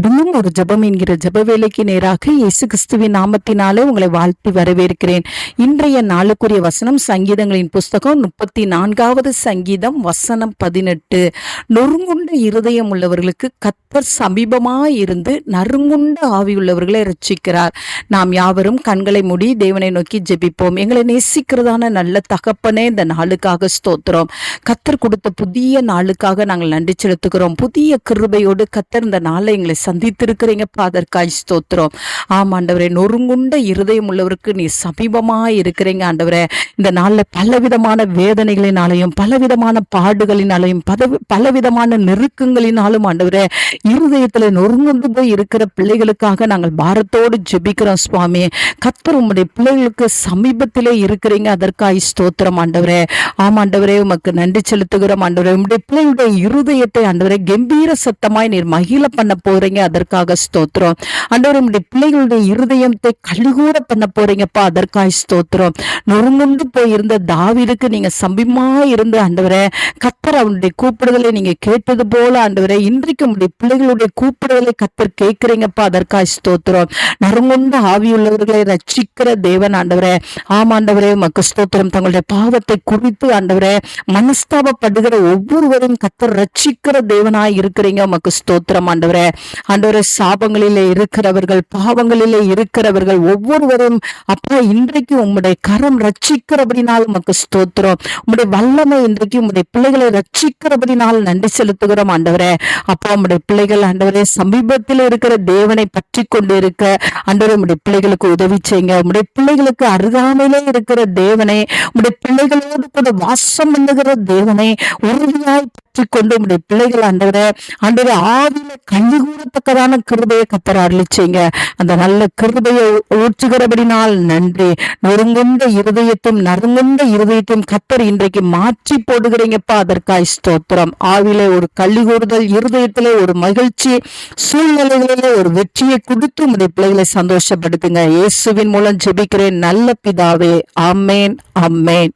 தினம் ஒரு ஜெபம் என்கிற ஜெப வேலைக்கு நேராக இயேசு கிறிஸ்துவின் நாமத்தினாலே உங்களை வாழ்த்தி வரவேற்கிறேன். இன்றைய நாளுக்குரிய வசனம் சங்கீதங்களின் புஸ்தகம் 34வது சங்கீதம் வசனம் 18. நொறுங்குண்ட இருதயம் உள்ளவர்களுக்கு கர்த்தர் சமீபமாயிருந்து நறுங்குண்ட ஆவியுள்ளவர்களை ரட்சிக்கிறார். நாம் யாவரும் கண்களை மூடி தேவனை நோக்கி ஜெபிப்போம். எங்களை நேசிக்கிறதான நல்ல தகப்பனே, இந்த நாளுக்காக ஸ்தோத்திரம். கர்த்தர் கொடுத்த புதிய நாளுக்காக நாங்கள் நன்றி செலுத்துகிறோம். புதிய கிருபையோடு கர்த்தர் இந்த நாளை எங்களை சந்தித்திருக்கிறீங்க, அதற்காய் ஸ்தோத்திரம். ஆண்டவரே, நொறுங்குண்ட இருதயம் உள்ளவருக்கு நீ சமீபமா இருக்கிறீங்க ஆண்டவரே. இந்த நாள்ல பலவிதமான வேதனைகளினாலையும் பலவிதமான பாடுகளினாலையும் பலவிதமான நெருக்கங்களினாலும் ஆண்டவரே, இருதயத்துல நொறுங்குண்டு போய் இருக்கிற பிள்ளைகளுக்காக நாங்கள் பாரத்தோடு ஜெபிக்கிறோம் சுவாமி. கர்த்தர் உம்முடைய பிள்ளைகளுக்கு சமீபத்திலே இருக்கிறீங்க, அதற்காய் ஸ்தோத்திரம் ஆண்டவரே. ஆண்டவரே, உமக்கு நன்றி செலுத்துகிறோம் ஆண்டவரே. உம்முடைய பிள்ளைகளுடைய இருதயத்தை ஆண்டவரே கம்பீர சத்தமாய் நீர் மகிழ பண்ண போறீங்க, அதற்காக ஸ்தோத்திரம் ஆண்டவரே. உம்முடைய பிள்ளைகளுடைய இருதயத்தை கழுகூற பண்ண போறீங்கப்பா, அதற்காக ஸ்தோத்திரம். நொறுங்குண்டு போயிருந்த தாவீதுக்கு நீங்க சமீபமா இருந்து ஆண்டவரே, கர்த்தர் அவனுடைய கூப்பிடுதலை நீங்க கேட்டது போல ஆண்டவரே, இன்றைக்கு உம்முடைய பிள்ளைகளுடைய கூப்பிடுதலை கர்த்தர் கேட்கிறீங்கப்பா, அதற்காக ஸ்தோத்திரம். நறுங்குண்ட ஆவியுள்ளவர்களை ரட்சிக்கிற தேவன் ஆண்டவரே. ஆமாண்டவரே, உமக்கு ஸ்தோத்திரம். தங்களுடைய பாவத்தை குறித்து ஆண்டவரே மனஸ்தாபப்படுகிற ஒவ்வொருவரையும் கர்த்தர் ரட்சிக்கிற தேவனாய் இருக்கிறீங்க, உமக்கு ஸ்தோத்திரம் ஆண்டவரே. ஆண்டவரே, சாபங்களிலே இருக்கிறவர்கள், பாவங்களிலே இருக்கிறவர்கள் ஒவ்வொருவரும் அப்பா இன்றைக்கு உம்முடைய கரம் ரட்சிக்கிறபடினால் உமக்கு ஸ்தோத்திரம். உம்முடைய வல்லமை இன்றைக்கு உம்முடைய பிள்ளைகளை ரட்சிக்கிறபடினால் நன்றி செலுத்துகிறோம் ஆண்டவரே. அப்பா, உம்முடைய பிள்ளைகள் ஆண்டவரே சமீபத்தில் இருக்கிற தேவனை பற்றி கொண்டு இருக்க ஆண்டவரே உம்முடைய பிள்ளைகளுக்கு உதவி செய்யுங்க. உம்முடைய பிள்ளைகளுக்கு அருகாமையிலே இருக்கிற தேவனை, உம்முடைய பிள்ளைகளோடு கூட வாசம் பண்ணுகிற தேவனை உறுதியாய் பற்றி கொண்டு உம்முடைய பிள்ளைகள் ஆண்டவரே ஆவியில கண்ணி கூறத்தக்கதான கிருபையை கர்த்தர் அருளி செய்யுங்க. அந்த நல்ல கிருபையை ஊற்றுகிறபடினால் நன்றி. நொறுங்குண்ட இருதயத்தையும் நறுங்குண்ட இருதயத்தையும் கர்த்தர் இன்றைக்கு மாற்றி போடுகிறீங்கப்பா, அதற்காய் ஸ்தோத்திரம். ஆவிலே ஒரு கள்ளி கூறுதல், இருதயத்திலே ஒரு மகிழ்ச்சி, சூழ்நிலைகளிலே ஒரு வெற்றியை கொடுத்து உம்முடைய பிள்ளைகளை சந்தோஷப்படுத்துங்க. இயேசுவின் மூலம் ஜெபிக்கிறேன் நல்ல பிதாவே, ஆமேன், ஆமேன்.